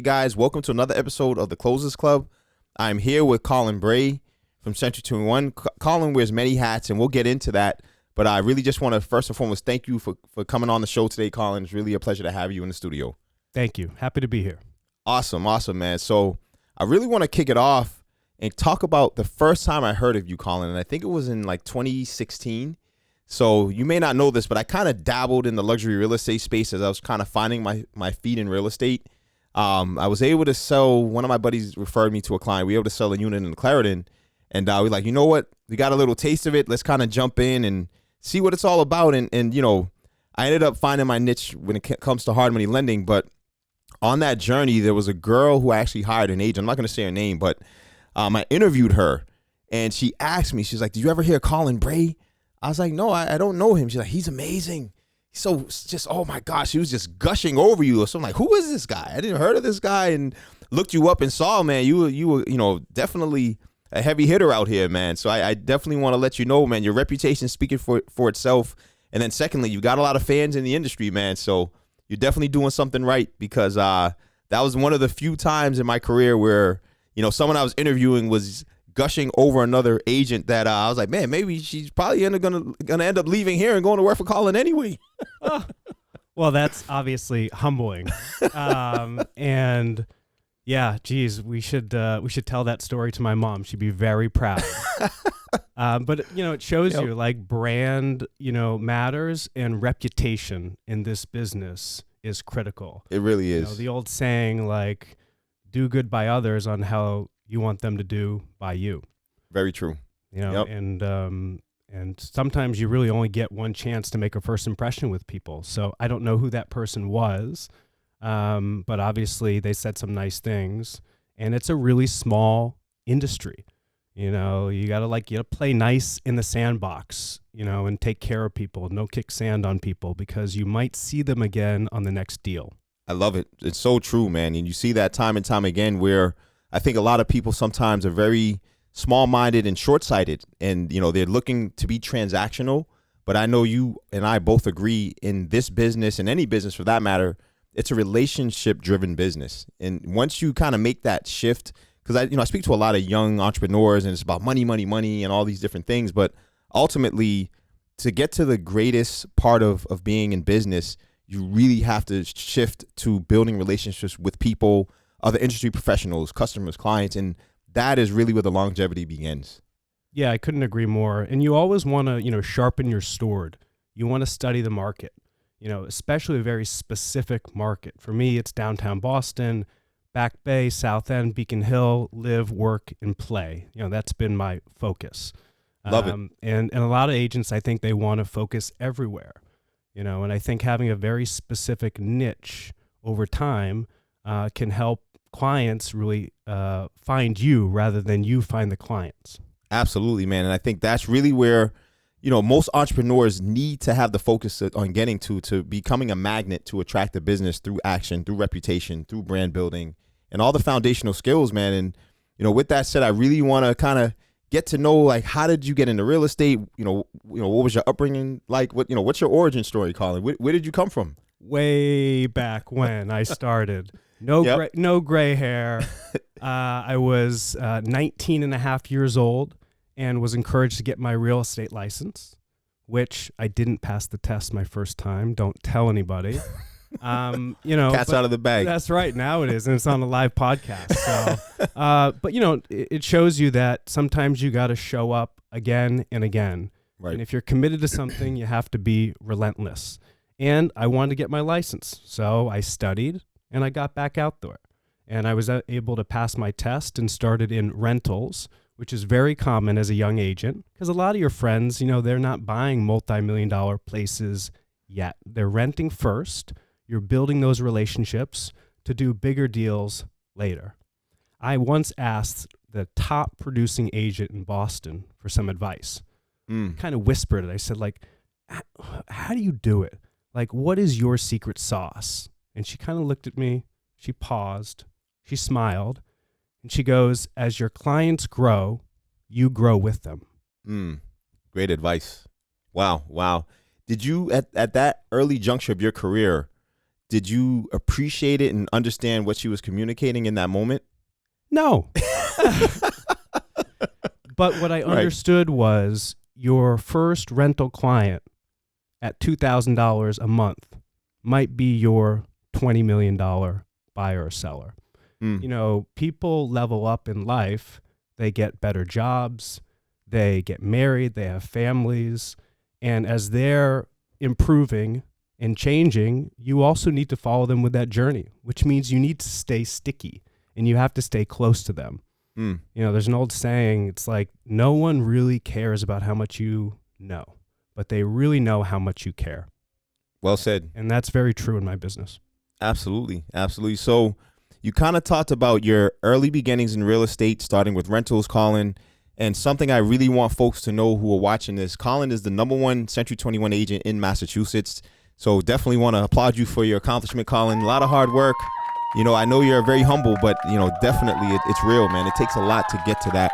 guys? Welcome to another episode of the Closers Klub. I'm here with Collin Bray from Century 21. Collin wears many hats, and we'll get into that. But I really just want to, first and foremost, thank you for coming on the show today, Collin. It's really a pleasure to have you in the studio. Thank you. Happy to be here. Awesome, man. So I really want to kick it off and talk about the first time I heard of you, Collin, and I think it was in like 2016. So you may not know this, but I kind of dabbled in the luxury real estate space as I was kind of finding my feet in real estate. I was able to sell, one of my buddies referred me to a client. We were able to sell a unit in Clarendon, and we were like, you know what? We got a little taste of it. Let's kind of jump in and see what it's all about. And you know, I ended up finding my niche when it comes to hard money lending. But on that journey, there was a girl who I actually hired an agent. I'm not going to say her name, but I interviewed her, and she asked me, she's like, "Did you ever hear Collin Bray?" I was like, "No, I don't know him." She's like, "He's amazing. So just, oh my gosh," she was just gushing over you. So I'm like, who is this guy? I didn't heard of this guy, and looked you up and saw, man, you were, you know, definitely a heavy hitter out here, man. So I definitely want to let you know, man, your reputation is speaking for itself. And then secondly, you've got a lot of fans in the industry, man. So you're definitely doing something right, because that was one of the few times in my career where, you know, someone I was interviewing was gushing over another agent that I was like, man, maybe she's probably gonna end up leaving here and going to work for Collin anyway. Well, that's obviously humbling. And yeah, geez, we should tell that story to my mom. She'd be very proud. But you know, it shows you like brand, you know, matters, and reputation in this business is critical. It really is. You know, the old saying, like, do good by others on how you want them to do by you. Very true. You know, and sometimes you really only get one chance to make a first impression with people. So I don't know who that person was, but obviously they said some nice things, and it's a really small industry. You know, you gotta play nice in the sandbox, you know, and take care of people. No kick sand on people, because you might see them again on the next deal. I love it. It's so true, man. And you see that time and time again, where I think a lot of people sometimes are very small-minded and short-sighted, and you know, they're looking to be transactional. But I know you and I both agree, in this business, and any business for that matter, it's a relationship-driven business. And once you kind of make that shift, because I speak to a lot of young entrepreneurs, and it's about money, and all these different things. But ultimately, to get to the greatest part of being in business, you really have to shift to building relationships with people, other industry professionals, customers, clients, and that is really where the longevity begins. Yeah, I couldn't agree more. And you always want to, you know, sharpen your sword. You want to study the market, you know, especially a very specific market. For me, it's downtown Boston, Back Bay, South End, Beacon Hill, live, work, and play. You know, that's been my focus. Love it. And a lot of agents, I think they want to focus everywhere, you know, and I think having a very specific niche over time can help clients really find you rather than you find the clients. Absolutely, man. And I think that's really where, you know, most entrepreneurs need to have the focus on getting to becoming a magnet to attract the business through action, through reputation, through brand building, and all the foundational skills, man. And, you know, with that said, I really want to kind of get to know, like, how did you get into real estate? You know, what was your upbringing like? What's your origin story, Collin? Where did you come from? Way back when I started. No gray hair. I was 19 and a half years old and was encouraged to get my real estate license, which I didn't pass the test my first time. Don't tell anybody. You know, cat's out of the bag. That's right. Now it is, and it's on a live podcast. So, but you know, it shows you that sometimes you got to show up again and again. Right. And if you're committed to something, you have to be relentless. And I wanted to get my license, so I studied and I got back out there. And I was able to pass my test and started in rentals, which is very common as a young agent, because a lot of your friends, you know, they're not buying multi-million-dollar places yet. They're renting first. You're building those relationships to do bigger deals later. I once asked the top producing agent in Boston for some advice. Kind of whispered it. I said, like, how do you do it? Like, what is your secret sauce? And she kind of looked at me. She paused. She smiled. And she goes, as your clients grow, you grow with them. Great advice. Wow. Did you, at that early juncture of your career, did you appreciate it and understand what she was communicating in that moment? No. But what I understood was your first rental client at $2,000 a month might be your $20 million buyer or seller. You know, people level up in life. They get better jobs. They get married. They have families. And as they're improving and changing, you also need to follow them with that journey, which means you need to stay sticky and you have to stay close to them. You know, there's an old saying, it's like, no one really cares about how much you know, but they really know how much you care. Well said. And that's very true in my business. Absolutely. Absolutely. So you kind of talked about your early beginnings in real estate, starting with rentals, Collin. And something I really want folks to know who are watching this, Collin is the #1 Century 21 agent in Massachusetts. So definitely want to applaud you for your accomplishment, Collin. A lot of hard work. You know, I know you're very humble, but, you know, definitely it's real, man. It takes a lot to get to that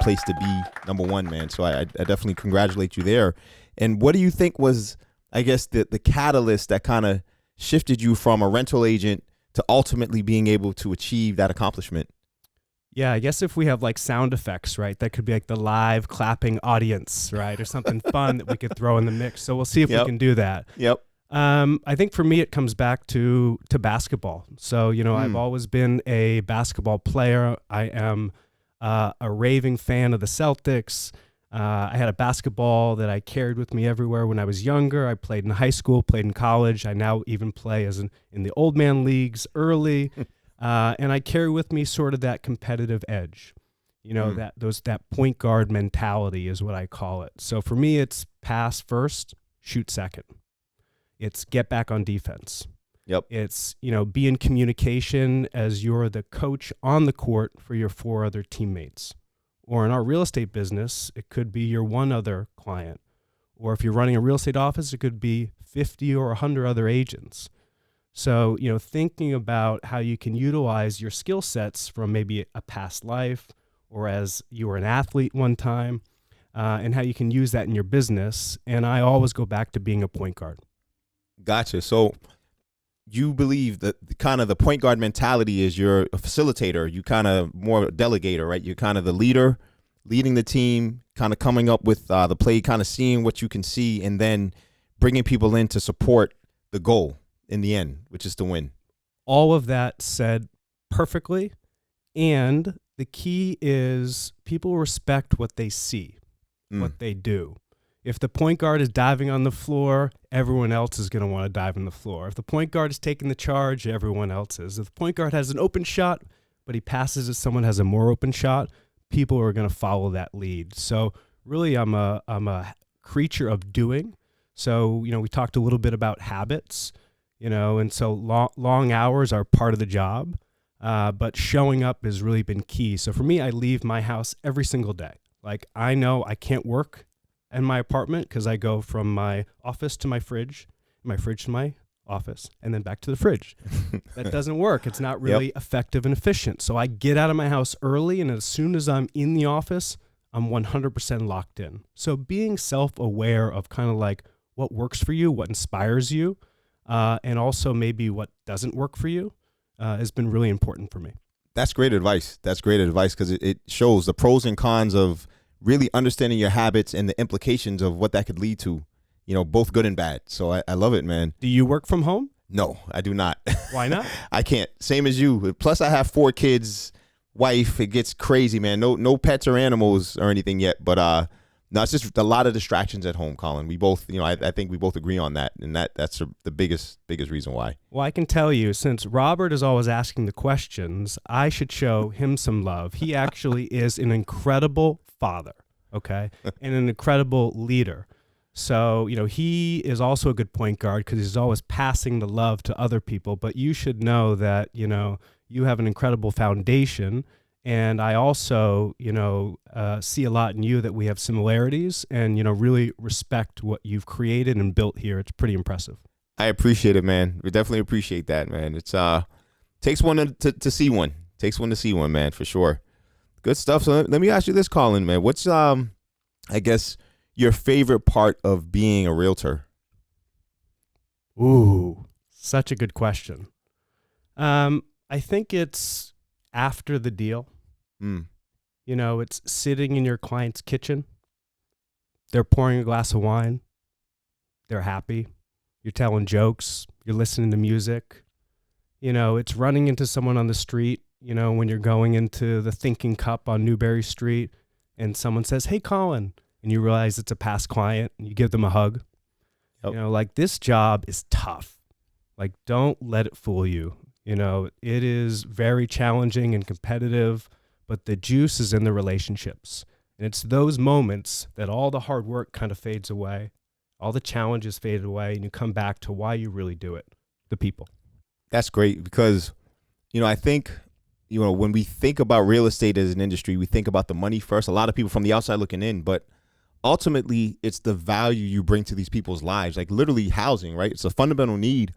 place to be #1, man. So I definitely congratulate you there. And what do you think was, I guess, the catalyst that kind of shifted you from a rental agent to ultimately being able to achieve that accomplishment? Yeah, I guess if we have like sound effects, right, that could be like the live clapping audience, right, or something fun that we could throw in the mix. So we'll see if we can do that. Yep. I think for me, it comes back to basketball. So, you know, I've always been a basketball player. I am a raving fan of the Celtics. I had a basketball that I carried with me everywhere when I was younger. I played in high school, played in college. I now even play in the old man leagues early. And I carry with me sort of that competitive edge. You know, that point guard mentality is what I call it. So for me, it's pass first, shoot second. It's get back on defense. Yep. It's, you know, be in communication as you're the coach on the court for your 4 other teammates. Or in our real estate business, it could be your 1 other client. Or if you're running a real estate office, it could be 50 or 100 other agents. So, you know, thinking about how you can utilize your skill sets from maybe a past life or as you were an athlete one time, and how you can use that in your business. And I always go back to being a point guard. Gotcha. So you believe that kind of the point guard mentality is you're a facilitator. You kind of more a delegator, right? You're kind of the leader, leading the team, kind of coming up with the play, kind of seeing what you can see, and then bringing people in to support the goal in the end, which is to win. All of that said perfectly. And the key is people respect what they see, what they do. If the point guard is diving on the floor, everyone else is going to want to dive on the floor. If the point guard is taking the charge, everyone else is. If the point guard has an open shot, but he passes it, someone has a more open shot, people are going to follow that lead. So really, I'm a creature of doing. So, you know, we talked a little bit about habits, you know, and so long hours are part of the job, but showing up has really been key. So for me, I leave my house every single day. Like, I know I can't work in my apartment because I go from my office to my fridge to my office, and then back to the fridge. That doesn't work. It's not really effective and efficient. So I get out of my house early, and as soon as I'm in the office, I'm 100% locked in. So being self-aware of kind of like what works for you, what inspires you, and also maybe what doesn't work for you has been really important for me. That's great advice. That's great advice because it shows the pros and cons of really understanding your habits and the implications of what that could lead to, you know, both good and bad. So I love it, man. Do you work from home? No, I do not. Why not? I can't. Same as you. Plus, I have 4 kids, wife. It gets crazy, man. No pets or animals or anything yet. But no, it's just a lot of distractions at home, Collin. We both, you know, I think we both agree on that, and that's the biggest reason why. Well, I can tell you, since Robert is always asking the questions, I should show him some love. He actually is an incredible father, okay, and an incredible leader. So, you know, he is also a good point guard because he's always passing the love to other people. But you should know that, you know, you have an incredible foundation. And I also, you know, see a lot in you that we have similarities and, you know, really respect what you've created and built here. It's pretty impressive. I appreciate it, man. We definitely appreciate that, man. It's takes one to see one. Takes one to see one, man, for sure. Good stuff. So let me ask you this, Collin, man. What's, I guess, your favorite part of being a realtor? Ooh, Such a good question. I think it's after the deal. Mm. You know, it's sitting in your client's kitchen. They're pouring a glass of wine. They're happy. You're telling jokes. You're listening to music. You know, it's running into someone on the street, you know, when you're going into the Thinking Cup on Newberry Street and someone says, "Hey, Collin," and you realize it's a past client and you give them a hug. Yep. You know, like, this job is tough. Like, don't let it fool you. You know, it is very challenging and competitive, but the juice is in the relationships. And it's those moments that all the hard work kind of fades away. All the challenges fade away, and you come back to why you really do it, the people. That's great because, you know, I think, you know, when we think about real estate as an industry, we think about the money first. A lot of people from the outside looking in, but ultimately it's the value you bring to these people's lives, like literally housing, right? It's a fundamental need,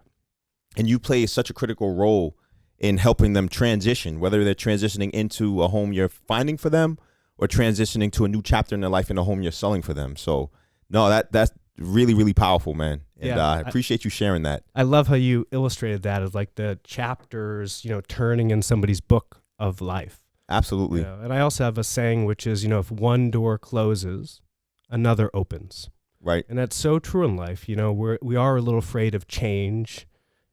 and you play such a critical role in helping them transition, whether they're transitioning into a home you're finding for them or transitioning to a new chapter in their life in a home you're selling for them. So no, that's really, really powerful, man. And I appreciate you sharing that. I love how you illustrated that as like the chapters, you know, turning in somebody's book of life. Absolutely. You know? And I also have a saying, which is, you know, if one door closes, another opens. Right. And that's so true in life. You know, we are a little afraid of change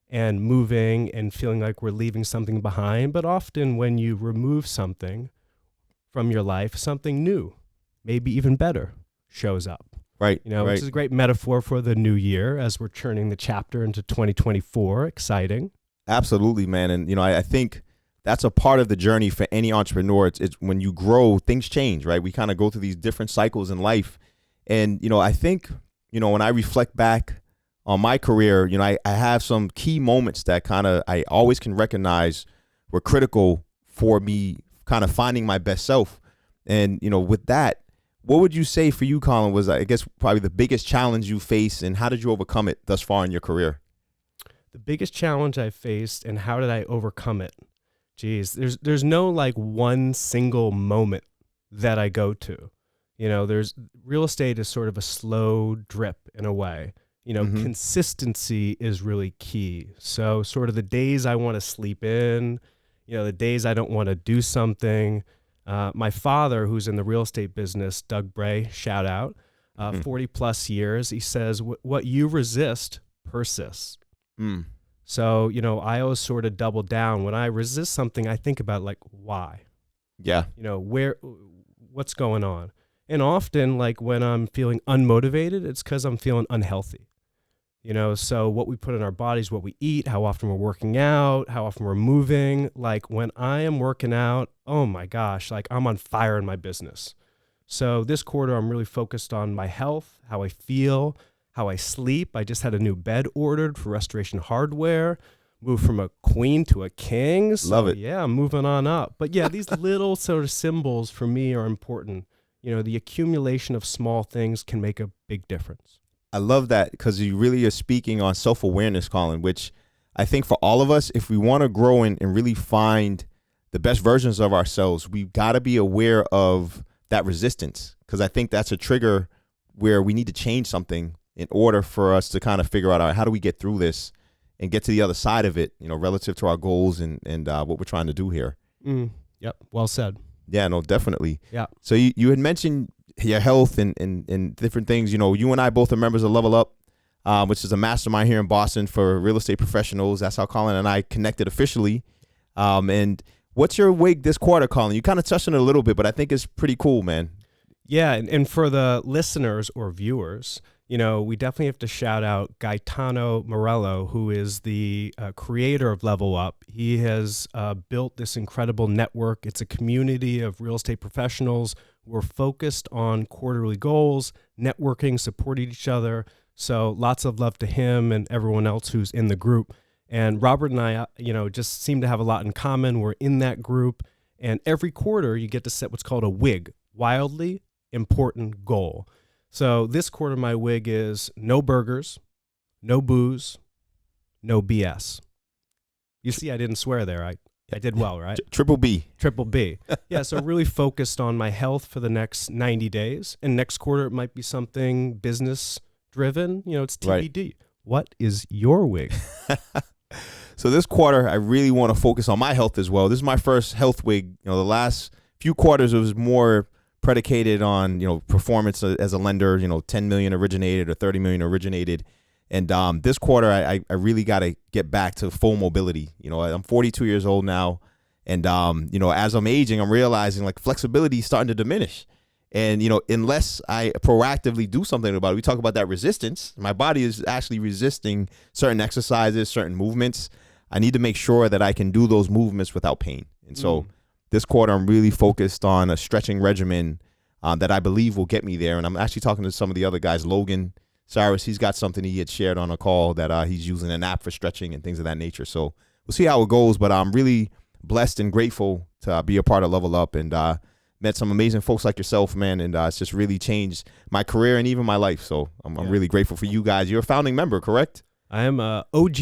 and moving and feeling like we're leaving something behind. But often when you remove something from your life, something new, maybe even better, shows up. Right. You know, right. which is a great metaphor for the new year as we're turning the chapter into 2024. Exciting. Absolutely, man. And, you know, I think that's a part of the journey for any entrepreneur. It's when you grow, things change, right? We kind of go through these different cycles in life. And, you know, I think, you know, when I reflect back on my career, you know, I have some key moments that kind of I always can recognize were critical for me kind of finding my best self. And, you know, with that, what would you say for you, Collin, was, I guess, probably the biggest challenge you faced, and how did you overcome it thus far in your career? The biggest challenge I faced and how did I overcome it? Geez, there's no like one single moment that I go to. You know, real estate is sort of a slow drip in a way. You know, consistency is really key. So sort of the days I want to sleep in, you know, the days I don't want to do something. My father, who's in the real estate business, Doug Bray, shout out, 40 plus years, he says, what you resist persists. So, you know, I always sort of double down. When I resist something, I think about like, why? Yeah. You know, what's going on? And often, like when I'm feeling unmotivated, it's because I'm feeling unhealthy. You know, so what we put in our bodies, what we eat, how often we're working out, how often we're moving. Like when I am working out, oh my gosh, like I'm on fire in my business. So this quarter, I'm really focused on my health, how I feel, how I sleep. I just had a new bed ordered for Restoration Hardware, moved from a queen to a king. So, love it. Yeah, I'm moving on up. But yeah, these little sort of symbols for me are important. You know, the accumulation of small things can make a big difference. I love that because you really are speaking on self-awareness, Collin, which I think for all of us, if we want to grow and really find the best versions of ourselves, we've got to be aware of that resistance, because I think that's a trigger where we need to change something in order for us to kind of figure out, all right, how do we get through this and get to the other side of it, you know, relative to our goals and what we're trying to do here. Yep. Well said. Yeah, no, definitely. Yeah. So you had mentioned your health and different things. You know, you and I both are members of Level Up, which is a mastermind here in Boston for real estate professionals. That's how Collin and I connected officially. And what's your wig this quarter, Collin? You kind of touched on it a little bit, but I think it's pretty cool, man. Yeah, and for the listeners or viewers, you know, we definitely have to shout out Gaetano Morello, who is the creator of Level Up. He has built this incredible network. It's a community of real estate professionals. We're focused on quarterly goals, networking, supporting each other. So lots of love to him and everyone else who's in the group. And Robert and I, you know, just seem to have a lot in common. We're in that group. And every quarter, you get to set what's called a WIG, wildly important goal. So this quarter, my WIG is no burgers, no booze, no BS. You see, I didn't swear there. I did well, right? Triple B. Triple B. Yeah, so really focused on my health for the next 90 days. And next quarter, it might be something business driven. You know, it's TBD. Right. what is your wig? So this quarter, I really want to focus on my health as well. This is my first health wig. The last few quarters, it was more predicated on, performance as a lender, 10 million originated or 30 million originated. And this quarter, I really got to get back to full mobility. I'm 42 years old now. And, as I'm aging, I'm realizing like flexibility is starting to diminish. And, unless I proactively do something about it, we talk about that resistance. My body is actually resisting certain exercises, certain movements. I need to make sure that I can do those movements without pain. And so this quarter, I'm really focused on a stretching regimen that I believe will get me there. And I'm actually talking to some of the other guys. Logan Cyrus, he's got something he had shared on a call that he's using an app for stretching and things of that nature. So we'll see how it goes. But I'm really blessed and grateful to be a part of Level Up, and met some amazing folks like yourself, man. And it's just really changed my career and even my life. So I'm really grateful for you guys. You're a founding member, correct? I am a OG.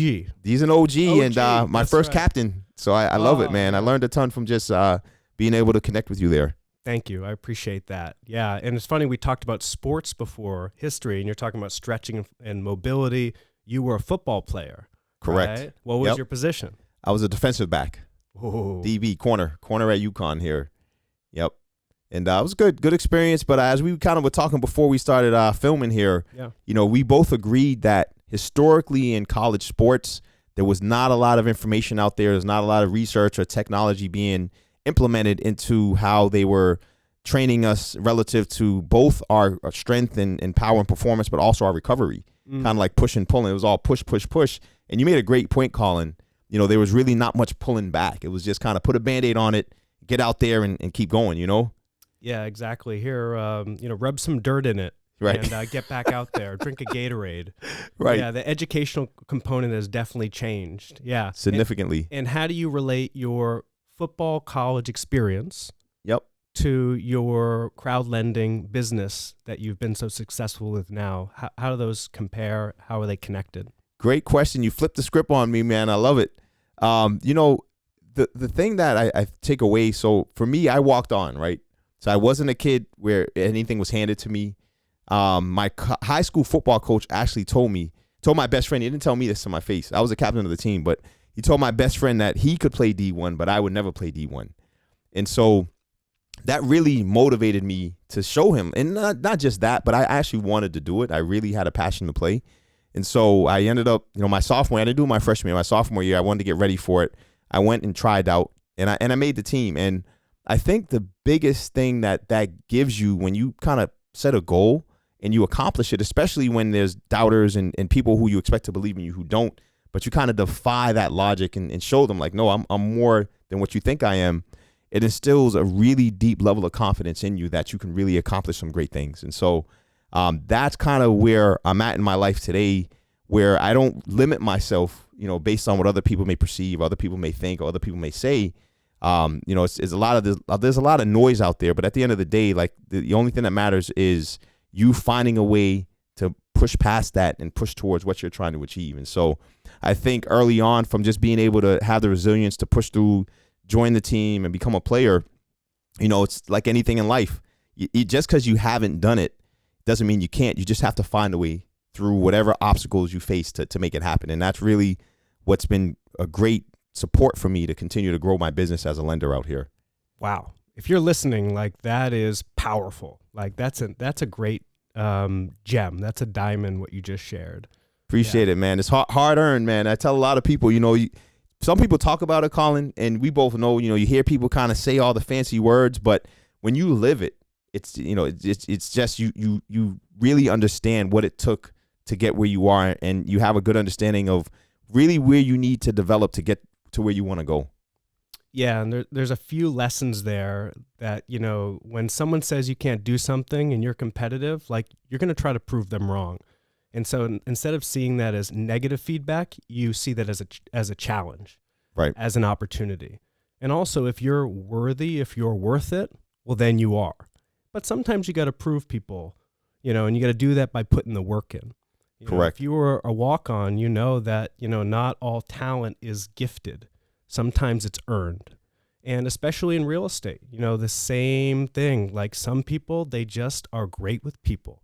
He's an OG and my first captain. So I love it, man. I learned a ton from just being able to connect with you there. Thank you. I appreciate that. Yeah. And it's funny, we talked about sports before, history, and you're talking about stretching and mobility. You were a football player. Correct. Right? What was your position? I was a defensive back. Oh. DB, corner at UConn here. Yep. And it was good experience. But as we kind of were talking before we started filming here, we both agreed that historically in college sports, there was not a lot of information out there. There's not a lot of research or technology being implemented into how they were training us relative to both our strength and power and performance, but also our recovery. Kind of like push and pulling. It was all push, push, push. And you made a great point, Collin. There was really not much pulling back. It was just kind of put a Band-Aid on it, get out there and keep going, Yeah, exactly. Here, rub some dirt in it. Right. And get back out there, drink a Gatorade. Right. Yeah, the educational component has definitely changed. Yeah. Significantly. And how do you relate your football college experience to your crowd lending business that you've been so successful with now? How do those compare? How are they connected? Great question. You flipped the script on me, man. I love it. The thing that I take away, so for me, I walked on, right? So I wasn't a kid where anything was handed to me. My high school football coach actually told my best friend, he didn't tell me this to my face. I was the captain of the team, but he told my best friend that he could play D1, but I would never play D1. And so that really motivated me to show him. And not just that, but I actually wanted to do it. I really had a passion to play. And so I ended up, my sophomore, I didn't do my freshman year, my sophomore year, I wanted to get ready for it. I went and tried out, and I made the team. And I think the biggest thing that gives you when you kind of set a goal and you accomplish it, especially when there's doubters and people who you expect to believe in you who don't, but you kind of defy that logic and show them like, no, I'm more than what you think I am. It instills a really deep level of confidence in you that you can really accomplish some great things. And so that's kind of where I'm at in my life today, where I don't limit myself, based on what other people may perceive, other people may think, or other people may say. It's a lot of there's a lot of noise out there, but at the end of the day, like the only thing that matters is you finding a way to push past that and push towards what you're trying to achieve. And so I think early on, from just being able to have the resilience to push through, join the team and become a player, it's like anything in life. Just because you haven't done it doesn't mean you can't. You just have to find a way through whatever obstacles you face to make it happen. And that's really what's been a great support for me to continue to grow my business as a lender out here. Wow. If you're listening, like that is powerful. Like that's a great gem. That's a diamond, what you just shared. Appreciate it, man. It's hard earned, man. I tell a lot of people, some people talk about it, Collin, and we both know, you hear people kind of say all the fancy words, but when you live it, it's just you really understand what it took to get where you are, and you have a good understanding of really where you need to develop to get to where you want to go. Yeah, and there's a few lessons there that, when someone says you can't do something and you're competitive, like you're going to try to prove them wrong. And so instead of seeing that as negative feedback, you see that as a challenge, right? As an opportunity. And also, if you're worthy, if you're worth it, well, then you are. But sometimes you got to prove people, and you got to do that by putting the work in. Correct. If you were a walk-on, that, not all talent is gifted. Sometimes it's earned. And especially in real estate, the same thing. Like some people, they just are great with people.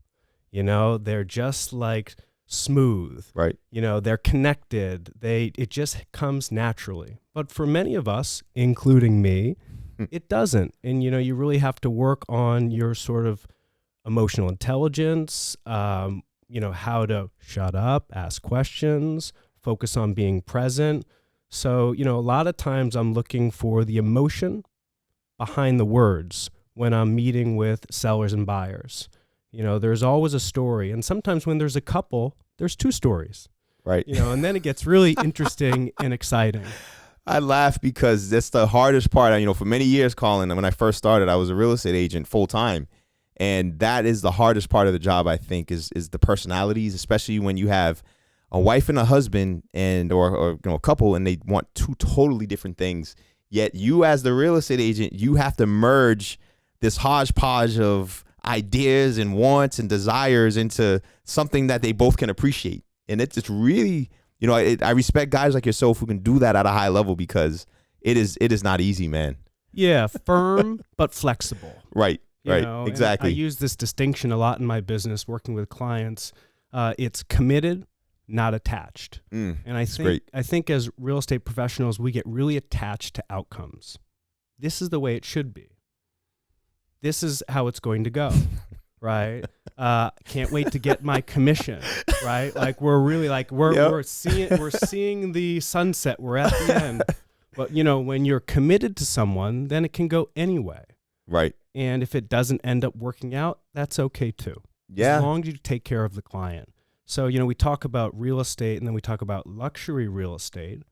They're just like smooth. Right. They're connected. It just comes naturally. But for many of us, including me, it doesn't. And, you really have to work on your sort of emotional intelligence, how to shut up, ask questions, focus on being present. So, a lot of times I'm looking for the emotion behind the words when I'm meeting with sellers and buyers. There's always a story. And sometimes when there's a couple, there's two stories. Right. And then it gets really interesting and exciting. I laugh because that's the hardest part. For many years, Collin, when I first started, I was a real estate agent full time. And that is the hardest part of the job, I think, is the personalities, especially when you have a wife and a husband or a couple and they want two totally different things. Yet you as the real estate agent, you have to merge this hodgepodge of ideas and wants and desires into something that they both can appreciate. And it's really, I respect guys like yourself who can do that at a high level because it is not easy, man. Yeah, firm but flexible. Right. Right. And Exactly. I use this distinction a lot in my business working with clients. It's committed, not attached. And I think as real estate professionals, we get really attached to outcomes. This is the way it should be. This is how it's going to go. Right. Can't wait to get my commission. Right. Like we're really like we're seeing the sunset. We're at the end. But when you're committed to someone, then it can go anyway. Right. And if it doesn't end up working out, that's okay too. Yeah. As long as you take care of the client. So, we talk about real estate and then we talk about luxury real estate.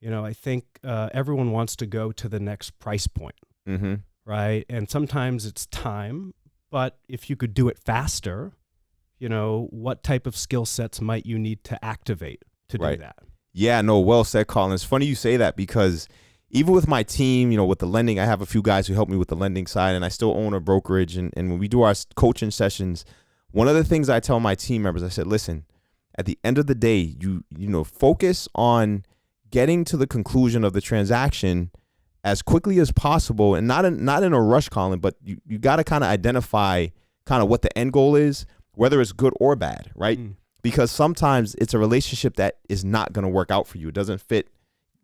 I think everyone wants to go to the next price point. Mm-hmm. Right. And sometimes it's time, but if you could do it faster, what type of skill sets might you need to activate to do that? Yeah, no, well said, Collin. It's funny you say that because even with my team, with the lending, I have a few guys who help me with the lending side and I still own a brokerage. And when we do our coaching sessions, one of the things I tell my team members, I said, listen, at the end of the day, you focus on getting to the conclusion of the transaction as quickly as possible and not in a rush, Collin, but you got to kind of identify kind of what the end goal is, whether it's good or bad, right? Because sometimes it's a relationship that is not going to work out for you. It doesn't fit.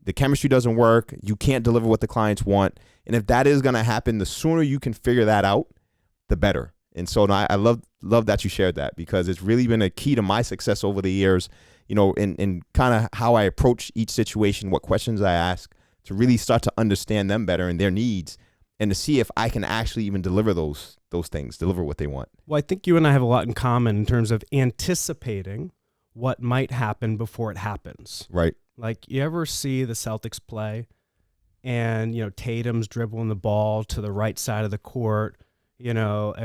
The chemistry doesn't work. You can't deliver what the clients want. And if that is going to happen, the sooner you can figure that out, the better. And so I love that you shared that because it's really been a key to my success over the years, in kind of how I approach each situation, what questions I ask to really start to understand them better and their needs and to see if I can actually even deliver those things, deliver what they want. Well, I think you and I have a lot in common in terms of anticipating what might happen before it happens. Right. Like you ever see the Celtics play and, Tatum's dribbling the ball to the right side of the court, and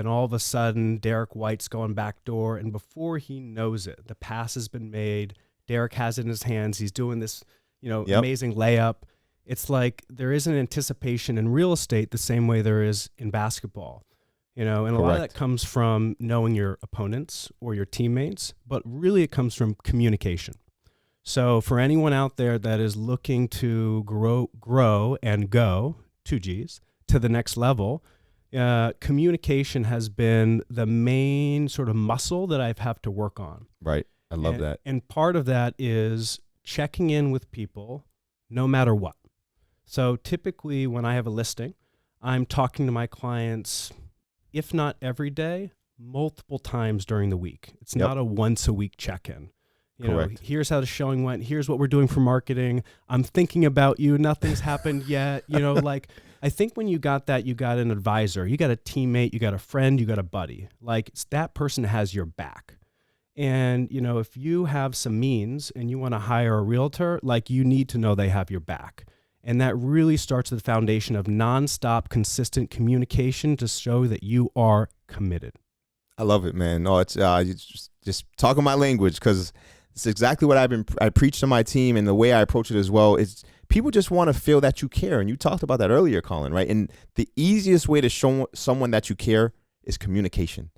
all of a sudden Derek White's going backdoor and before he knows it, the pass has been made. Derek has it in his hands. He's doing this, amazing layup. It's like there is an anticipation in real estate the same way there is in basketball, and a lot of that comes from knowing your opponents or your teammates, but really it comes from communication. So for anyone out there that is looking to grow and go, 2 Gs, to the next level, communication has been the main sort of muscle that I've had to work on. Right. I love that. And part of that is checking in with people no matter what. So typically when I have a listing, I'm talking to my clients, if not every day, multiple times during the week. It's not a once a week check-in. Here's how the showing went. Here's what we're doing for marketing. I'm thinking about you. Nothing's happened yet. I think when you got that, you got an advisor, you got a teammate, you got a friend, you got a buddy. Like that person has your back. And, if you have some means and you want to hire a realtor, like you need to know they have your back. And that really starts with the foundation of nonstop, consistent communication to show that you are committed. I love it, man. No, it's just talking my language because it's exactly what I preach to my team and the way I approach it as well. Is people just want to feel that you care. And you talked about that earlier, Collin, right? And the easiest way to show someone that you care is communication.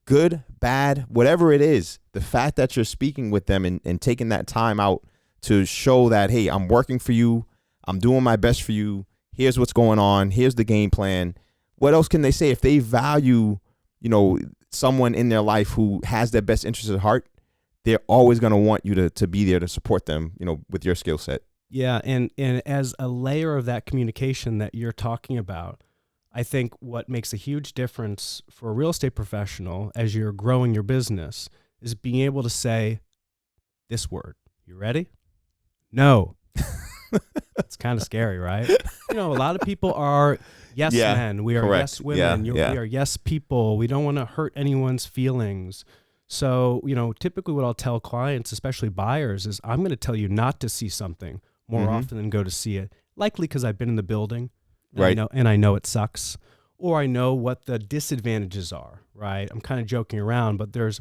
Good, bad, whatever it is, the fact that you're speaking with them and taking that time out to show that, hey, I'm working for you. I'm doing my best for you. Here's what's going on. Here's the game plan. What else can they say? If they value, someone in their life who has their best interest at heart, they're always going to want you to be there to support them, with your skill set. Yeah, and as a layer of that communication that you're talking about, I think what makes a huge difference for a real estate professional as you're growing your business is being able to say this word. You ready? No. It's kind of scary, right? A lot of people are yes men. We are correct. yes women. We are yes people. We don't want to hurt anyone's feelings. So, typically what I'll tell clients, especially buyers, is I'm going to tell you not to see something more often than go to see it. Likely because I've been in the building, right? I know it sucks, or I know what the disadvantages are, right? I'm kind of joking around, but there's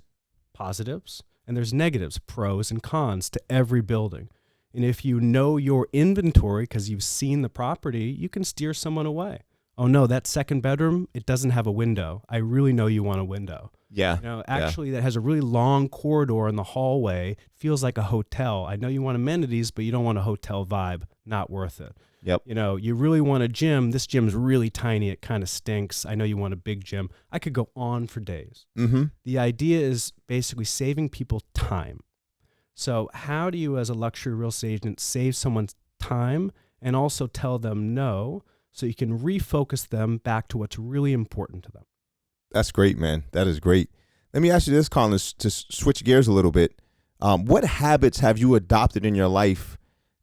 positives and there's negatives, pros and cons to every building. And if you know your inventory because you've seen the property, you can steer someone away. Oh no, that second bedroom, it doesn't have a window. I really know you want a window. Yeah. Actually, that has a really long corridor in the hallway. Feels like a hotel. I know you want amenities, but you don't want a hotel vibe. Not worth it. Yep. You really want a gym. This gym's really tiny. It kind of stinks. I know you want a big gym. I could go on for days. Mm-hmm. The idea is basically saving people time. So how do you, as a luxury real estate agent, save someone's time and also tell them no so you can refocus them back to what's really important to them? That's great, man. That is great. Let me ask you this, Collin, to switch gears a little bit. What habits have you adopted in your life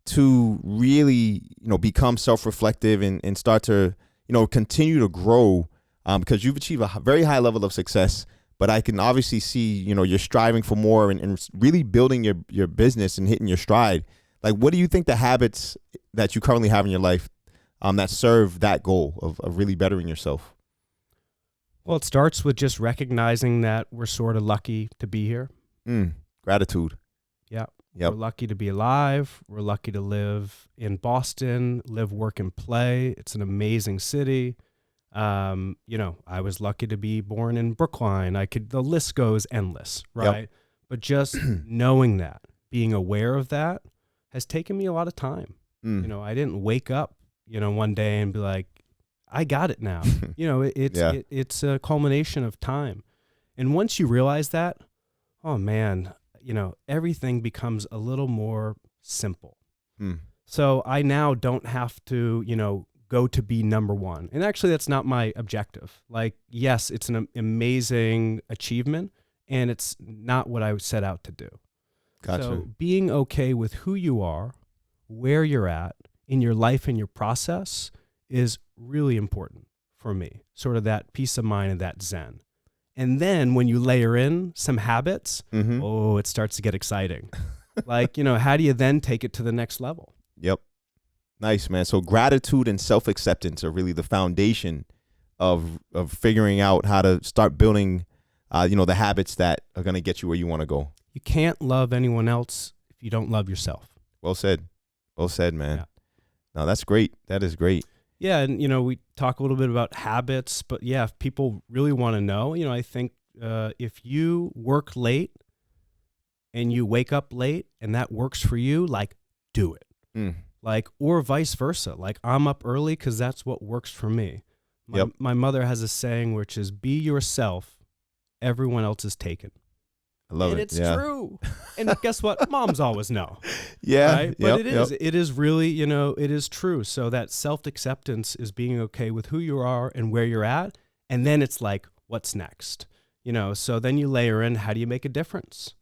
to really, become self-reflective and start to, continue to grow? Because you've achieved a very high level of success, but I can obviously see, you're striving for more and really building your business and hitting your stride. Like, what do you think the habits that you currently have in your life that serve that goal of really bettering yourself? Well, it starts with just recognizing that we're sort of lucky to be here. Gratitude. Yeah. Yep. We're lucky to be alive. We're lucky to live in Boston, live, work, and play. It's an amazing city. I was lucky to be born in Brookline. The list goes endless, right? Yep. But just knowing that, being aware of that has taken me a lot of time. I didn't wake up, one day and be like, I got it now. It's a culmination of time. And once you realize that, oh man, everything becomes a little more simple. So I now don't have to, go to be number one. And actually that's not my objective. Like, yes, it's an amazing achievement and it's not what I set out to do. Gotcha. So being okay with who you are, where you're at in your life and your process is really important for me, sort of that peace of mind and that zen. And then when you layer in some habits, it starts to get exciting. Like, how do you then take it to the next level? Yep. Nice, man. So gratitude and self-acceptance are really the foundation of figuring out how to start building, the habits that are going to get you where you want to go. You can't love anyone else if you don't love yourself. Well said. Well said, man. Yeah. No, that's great. That is great. Yeah, and we talk a little bit about habits, but yeah, if people really want to know, I think if you work late and you wake up late and that works for you, like, do it. Like, or vice versa. Like, I'm up early because that's what works for me. My mother has a saying which is, be yourself, everyone else is taken. I love and it. It's yeah. true. And guess what? Moms always know. Yeah. Right? But it is really, it is true. So that self-acceptance is being okay with who you are and where you're at. And then it's like, what's next? So then you layer in, how do you make a difference?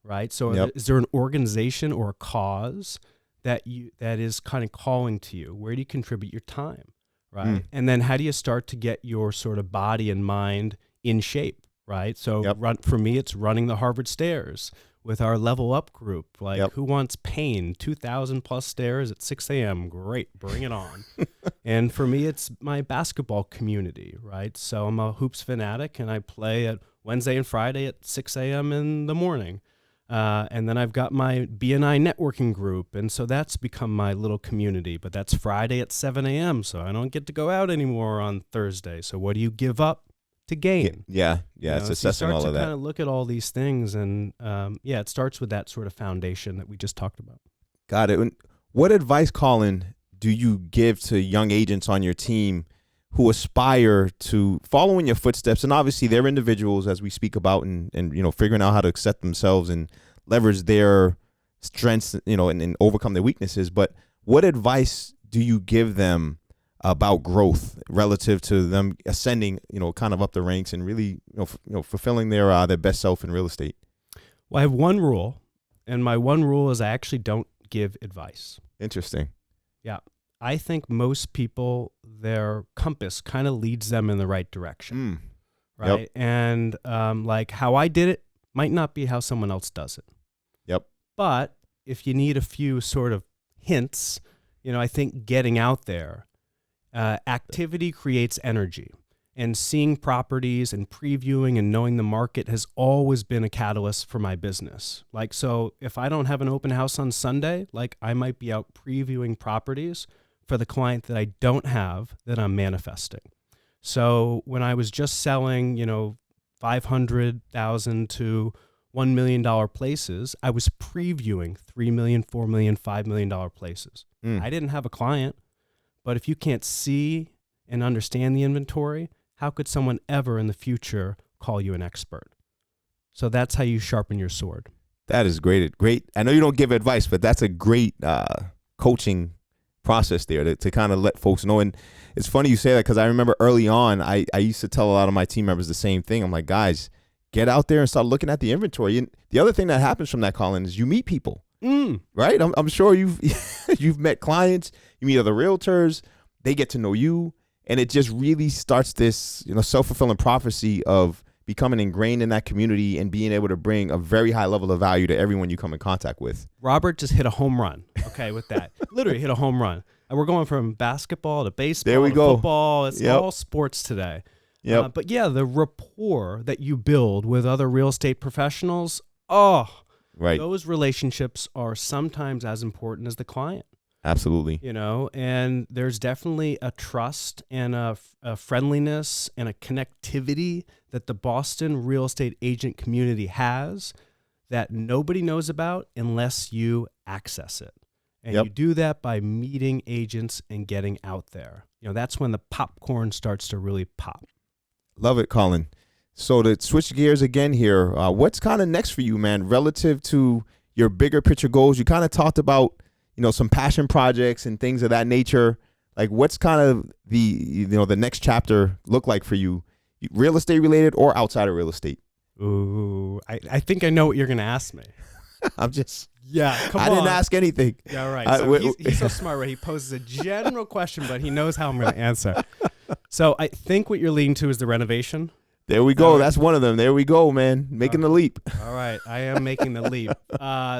Right? So is there an organization or a cause that is kind of calling to you? Where do you contribute your time? Right? And then how do you start to get your sort of body and mind in shape? Right. So for me, it's running the Harvard stairs with our Level Up group. Like, who wants pain? 2,000 plus stairs at 6 a.m. Great. Bring it on. And for me, it's my basketball community. Right. So I'm a hoops fanatic and I play at Wednesday and Friday at 6 a.m. in the morning. And then I've got my BNI networking group. And so that's become my little community. But that's Friday at 7 a.m. So I don't get to go out anymore on Thursday. So what do you give up to gain? Yeah. It's assessing all of that. You start to kind of look at all these things, and it starts with that sort of foundation that we just talked about. Got it. What advice, Collin, do you give to young agents on your team who aspire to follow in your footsteps? And obviously they're individuals, as we speak about, and figuring out how to accept themselves and leverage their strengths, and overcome their weaknesses. But what advice do you give them about growth relative to them ascending, kind of up the ranks and really, fulfilling their best self in real estate? Well, I have one rule, and my one rule is I actually don't give advice. Interesting. Yeah. I think most people, their compass kind of leads them in the right direction. Right. Yep. And like how I did it might not be how someone else does it. Yep. But if you need a few sort of hints, I think getting out there, activity creates energy. And seeing properties and previewing and knowing the market has always been a catalyst for my business. Like, so if I don't have an open house on Sunday, like I might be out previewing properties for the client that I don't have that I'm manifesting. So when I was just selling, $500,000 to $1 million places, I was previewing $3 million, $4 million, $5 million places. I didn't have a client, but if you can't see and understand the inventory, how could someone ever in the future call you an expert? So that's how you sharpen your sword. That is great. Great. I know you don't give advice, but that's a great coaching process there to kind of let folks know. And it's funny you say that because I remember early on, I used to tell a lot of my team members the same thing. I'm like, guys, get out there and start looking at the inventory. And the other thing that happens from that, Collin, is you meet people, right? I'm sure you've met clients, you meet other realtors, they get to know you. And it just really starts this, self-fulfilling prophecy of becoming ingrained in that community and being able to bring a very high level of value to everyone you come in contact with. Robert just hit a home run, okay, with that. Literally hit a home run. And we're going from basketball to baseball there we to go. Football. It's all sports today. Yep. But yeah, the rapport that you build with other real estate professionals, right. Those relationships are sometimes as important as the client. Absolutely. And there's definitely a trust and a friendliness and a connectivity that the Boston real estate agent community has that nobody knows about unless you access it. And you do that by meeting agents and getting out there. That's when the popcorn starts to really pop. Love it, Collin. So to switch gears again here, what's kind of next for you, man, relative to your bigger picture goals? You kind of talked about some passion projects and things of that nature. Like what's kind of the next chapter look like for you, real estate related or outside of real estate? Ooh, I think I know what you're going to ask me. I'm just, come I on. didn't ask anything. Yeah, right. So he's so smart, right? He poses a general question, but he knows how I'm going to answer. So I think what you're leading to is the renovation. There we go. That's one of them. There we go, man. Making the leap. All right. I am making the leap.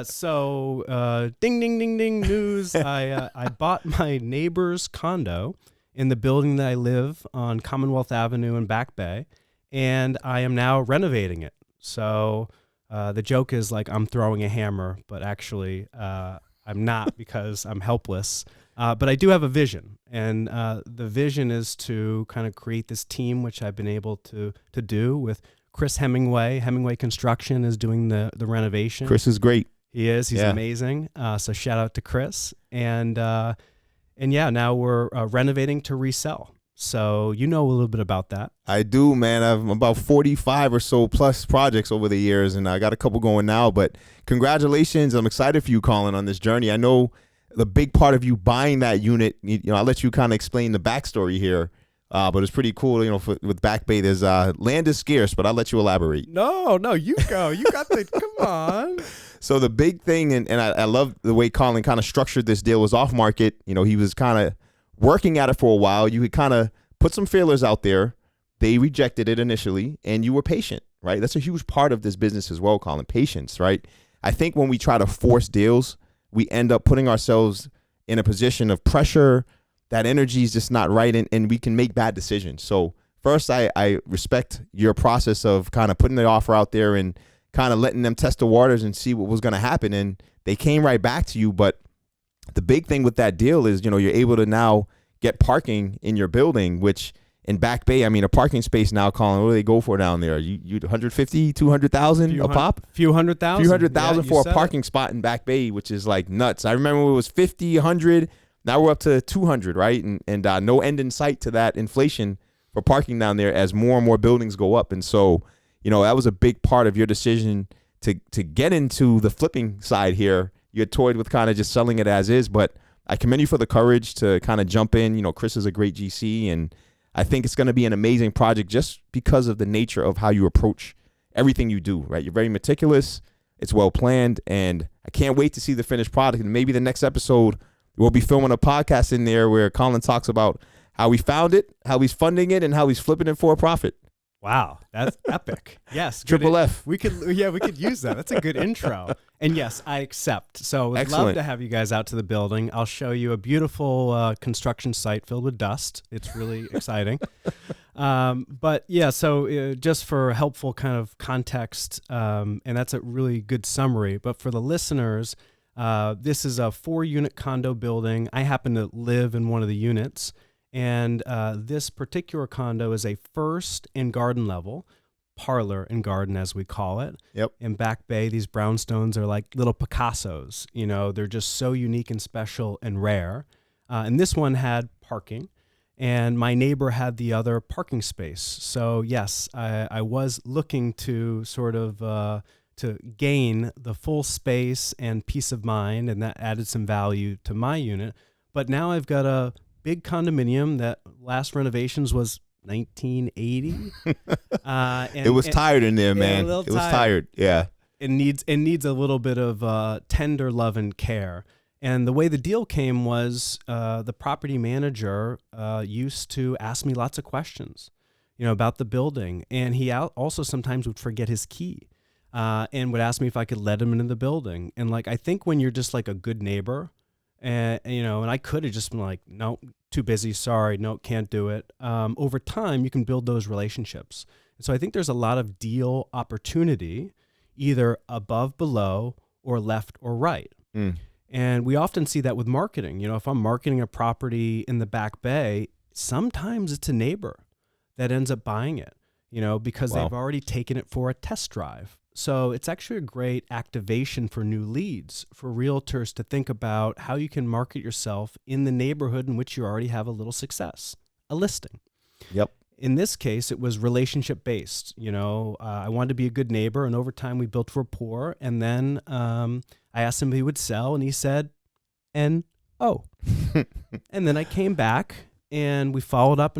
So ding, ding, ding, ding, news. I bought my neighbor's condo in the building that I live on Commonwealth Avenue in Back Bay, and I am now renovating it. So the joke is like I'm throwing a hammer, but actually I'm not because I'm helpless. But I do have a vision, and the vision is to kind of create this team, which I've been able to do with Chris Hemingway. Hemingway Construction is doing the renovation. Chris is great. He is. He's amazing. So shout out to Chris. And now we're renovating to resell. So you know a little bit about that. I do, man. I've about 45 or so plus projects over the years, and I got a couple going now. But congratulations. I'm excited for you, Collin, on this journey. I know the big part of you buying that unit, I'll let you kind of explain the backstory here, but it's pretty cool, with Back Bay, there's land is scarce, but I'll let you elaborate. No, you go. You got the, come on. So the big thing, and I love the way Collin kind of structured this deal, was off market. He was kind of working at it for a while. You could kind of put some feelers out there. They rejected it initially, and you were patient, right? That's a huge part of this business as well, Collin, patience, right? I think when we try to force deals, we end up putting ourselves in a position of pressure. That energy is just not right, and we can make bad decisions. So first, I respect your process of kind of putting the offer out there and kind of letting them test the waters and see what was going to happen. And they came right back to you. But the big thing with that deal is, you're able to now get parking in your building, which in Back Bay, a parking space now, Collin, what do they go for down there? You 150, 200,000 a pop? Few hundred thousand. Few hundred thousand for a parking spot in Back Bay, which is like nuts. I remember when it was 50, 100. Now we're up to 200, right? And no end in sight to that inflation for parking down there as more and more buildings go up. And so, that was a big part of your decision to get into the flipping side here. You're toyed with kind of just selling it as is, but I commend you for the courage to kind of jump in. You know, Chris is a great GC, and I think it's going to be an amazing project just because of the nature of how you approach everything you do, right? You're very meticulous. It's well planned, and I can't wait to see the finished product. And maybe the next episode, we'll be filming a podcast in there where Collin talks about how he found it, how he's funding it, and how he's flipping it for a profit. Wow, that's epic. Yes. Triple F. We could use that. That's a good intro. And yes, I accept. So I'd love to have you guys out to the building. I'll show you a beautiful construction site filled with dust. It's really exciting. But yeah, so just for helpful kind of context, and that's a really good summary. But for the listeners, this is a 4-unit condo building. I happen to live in one of the units. And this particular condo is a first and garden level, parlor and garden as we call it. Yep. In Back Bay, these brownstones are like little Picassos. You know, they're just so unique and special and rare. And this one had parking, and my neighbor had the other parking space. So yes, I was looking to sort of to gain the full space and peace of mind, and that added some value to my unit. But now I've got a big condominium that last renovations was 1980. It was tired in there, man. It was tired. Yeah. It needs a little bit of tender love and care. And the way the deal came was the property manager used to ask me lots of questions, you know, about the building. And he also sometimes would forget his key and would ask me if I could let him into the building. And like, I think when you're just like a good neighbor, and you know, and I could have just been like, no, too busy, sorry, no, can't do it. Over time, you can build those relationships. And so I think there's a lot of deal opportunity, either above, below, or left or right. And we often see that with marketing. You know, if I'm marketing a property in the Back Bay, sometimes it's a neighbor that ends up buying it, you know, because they've already taken it for a test drive. So it's actually a great activation for new leads, for realtors to think about how you can market yourself in the neighborhood in which you already have a little success, a listing. Yep. In this case, it was relationship based. You know, I wanted to be a good neighbor, and over time we built rapport. And then I asked him if he would sell, and he said, N-O. And then I came back, and we followed up,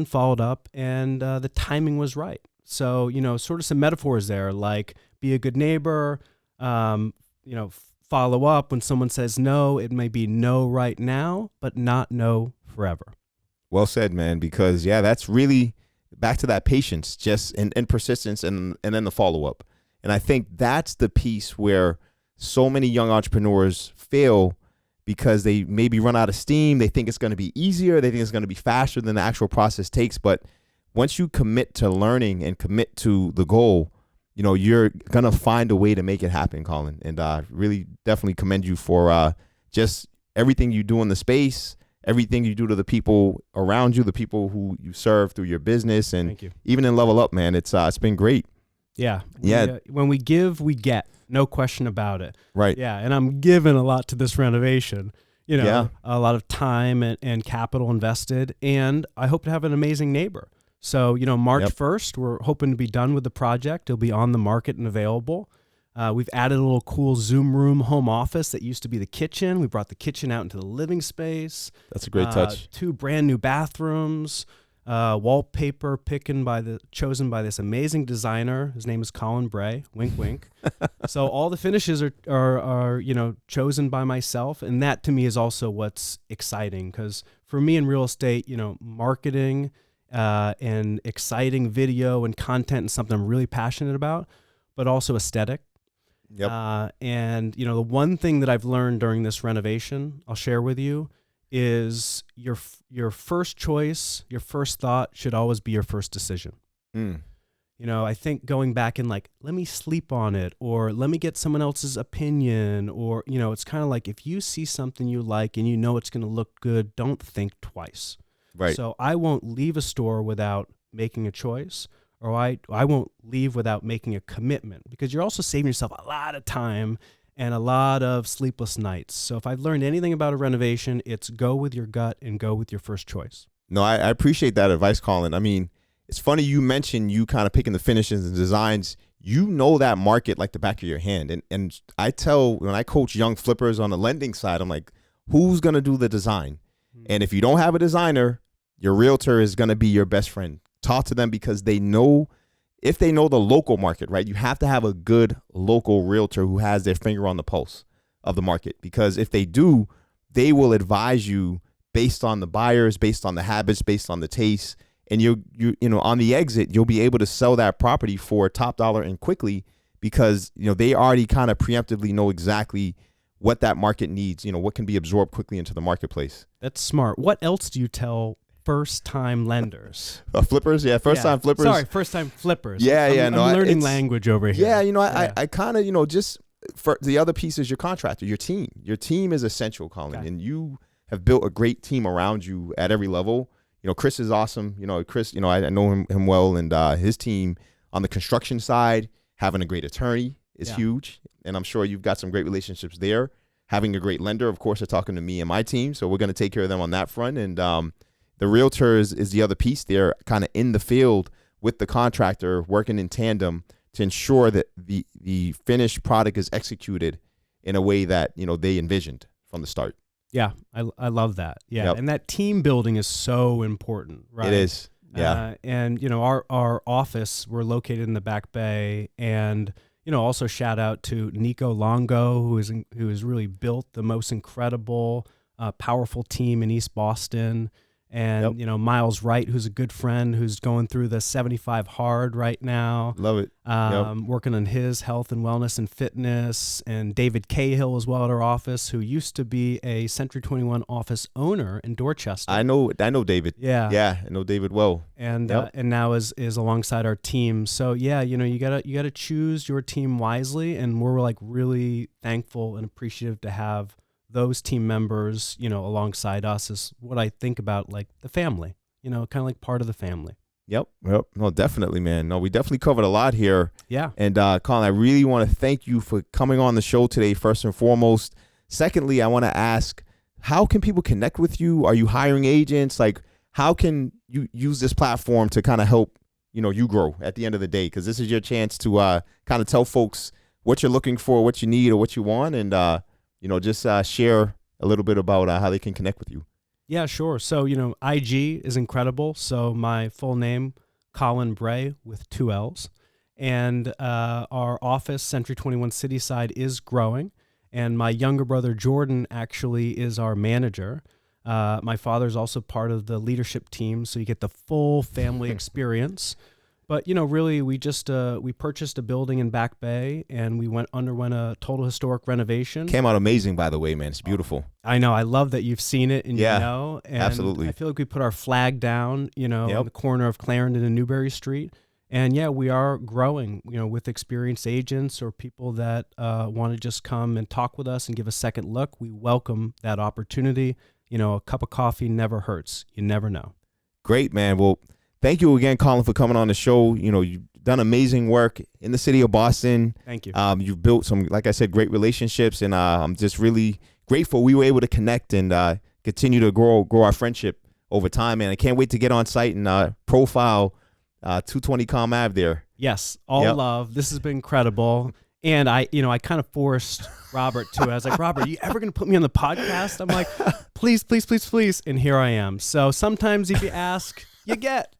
and the timing was right. So, you know, sort of some metaphors there, like be a good neighbor, you know, follow up when someone says no. It may be no right now, but not no forever. Well said, man, because, yeah, that's really back to that patience, just and persistence, and then the follow-up. And I think that's the piece where so many young entrepreneurs fail because they maybe run out of steam. They think it's going to be easier. They think it's going to be faster than the actual process takes. But once you commit to learning and commit to the goal, you know, you're going to find a way to make it happen, Collin. And really definitely commend you for just everything you do in the space, everything you do to the people around you, the people who you serve through your business, and even in Level Up, man, it's been great. Yeah. Yeah. When we give, we get. No question about it. Right. Yeah. And I'm giving a lot to this renovation, you know, a lot of time and capital invested. And I hope to have an amazing neighbor. So, you know, March 1st, we're hoping to be done with the project. It'll be on the market and available. We've added a little cool Zoom room home office that used to be the kitchen. We brought the kitchen out into the living space. That's a great touch. 2 brand new bathrooms, wallpaper chosen by this amazing designer. His name is Collin Bray. Wink, wink. So all the finishes are you know, chosen by myself, and that to me is also what's exciting, because for me in real estate, you know, marketing and exciting video and content is something I'm really passionate about, but also aesthetic. Yep. And you know, the one thing that I've learned during this renovation, I'll share with you, is your first choice, your first thought should always be your first decision. You know, I think going back and like, let me sleep on it, or let me get someone else's opinion, or, you know, it's kind of like if you see something you like and you know it's going to look good, don't think twice. Right. So I won't leave a store without making a choice, or I won't leave without making a commitment, because you're also saving yourself a lot of time and a lot of sleepless nights. So if I've learned anything about a renovation, it's go with your gut and go with your first choice. No, I appreciate that advice, Collin. I mean, it's funny you mentioned you kind of picking the finishes and designs you know that market like the back of your hand. And I tell, when I coach young flippers on the lending side, I'm like, who's going to do the design? And if you don't have a designer, your realtor is going to be your best friend. Talk to them because they know, if they know the local market, right? You have to have a good local realtor who has their finger on the pulse of the market, because if they do, they will advise you based on the buyers, based on the habits, based on the taste. And you know, on the exit, you'll be able to sell that property for top dollar and quickly, because, you know, they already kind of preemptively know exactly what that market needs, you know, what can be absorbed quickly into the marketplace. That's smart. What else do you tell first-time lenders? Flippers? Yeah, first-time flippers. Sorry, first-time flippers. Yeah, I'm learning language over here. Yeah, you know, I kind of, you know, just for the other piece is your contractor, your team. Your team is essential, Collin, Okay. and you have built a great team around you at every level. You know, Chris is awesome. You know, Chris, you know, I know him well, and his team on the construction side, having a great attorney is huge. And I'm sure you've got some great relationships there. Having a great lender, of course, they're talking to me and my team. So we're going to take care of them on that front. And the realtor is the other piece. They're kind of in the field with the contractor, working in tandem to ensure that the finished product is executed in a way that, you know, they envisioned from the start. Yeah, I love that. Yeah, Yep. and that team building is so important, right? It is. Yeah. And, you know, our office, we're located in the Back Bay, and, you know, also shout out to Nico Longo, who has really built the most incredible, powerful team in East Boston. And, you know, Miles Wright, who's a good friend, who's going through the 75 hard right now. Love it. Working on his health and wellness and fitness. And David Cahill as well at our office, who used to be a Century 21 office owner in Dorchester. I know David. Yeah. I know David well. And now is alongside our team. So yeah, you know, you gotta choose your team wisely, and we're like really thankful and appreciative to have those team members, you know, alongside us is what I think about, like the family, you know, kind of like part of the family. Yep. No, definitely, man. No, we definitely covered a lot here. Yeah. And Collin, I really want to thank you for coming on the show today, first and foremost. Secondly, I want to ask, how can people connect with you? Are you hiring agents? Like, how can you use this platform to kind of help, you know, you grow at the end of the day? Because this is your chance to kind of tell folks what you're looking for, what you need, or what you want, and you know, just share a little bit about how they can connect with you. Yeah, sure. So, you know, IG is incredible. So my full name, Collin Bray with 2 L's. And our office, Century 21 Cityside, is growing. And my younger brother, Jordan, actually is our manager. My father's also part of the leadership team, so you get the full family experience. But, you know, really, we just we purchased a building in Back Bay, and we underwent a total historic renovation. Came out amazing, by the way, man. It's beautiful. I know. I love that you've seen it, and you know. And absolutely. I feel like we put our flag down, you know, on the corner of Clarendon and Newberry Street. And, yeah, we are growing, you know, with experienced agents or people that want to just come and talk with us and give a second look. We welcome that opportunity. You know, a cup of coffee never hurts. You never know. Great, man. Well, thank you again, Collin, for coming on the show. You know, you've done amazing work in the city of Boston. Thank you. You've built some, like I said, great relationships, and I'm just really grateful we were able to connect and continue to grow our friendship over time, man. I can't wait to get on site and profile 220 Calm Ave there. Yes, all love. This has been incredible. And I kind of forced Robert to. I was like, Robert, are you ever going to put me on the podcast? I'm like, please, please, please, please. And here I am. So sometimes if you ask, you get.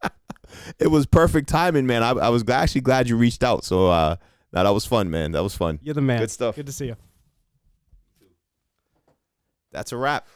It was perfect timing, man. I was actually glad you reached out. So that was fun, man. That was fun. You're the man. Good stuff. Good to see you. That's a wrap.